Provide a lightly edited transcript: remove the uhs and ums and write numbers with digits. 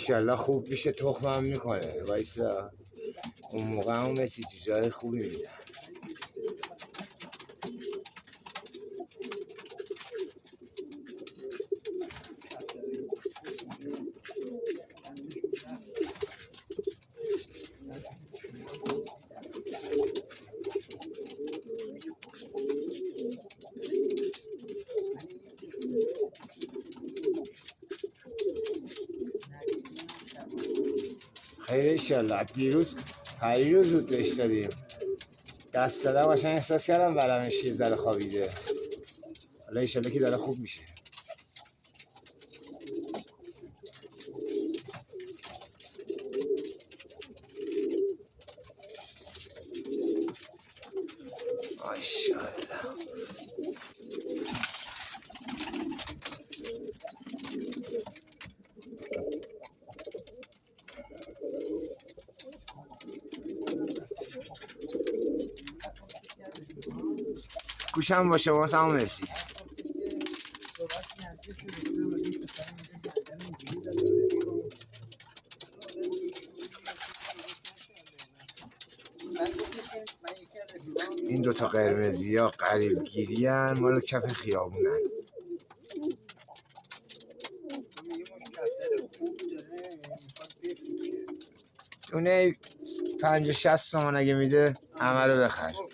ایشالله خوب میشه، تخمم میکنه. وایسا اون موقع هم جای خوبی میده. خیلی ایشالله. پریروز زود بهش دادیم، دست دادم قشنگ احساس کردم ورمش یه ذره خوابیده. حالا ایشالله که داره خوب میشه. ماشاءالله. گوشم با شما هم مرسی. این دوتا قرمزی ها قریب گیری هن، مال کف خیابونن. دونه 50-60 تومن اگه میده همه رو بخر.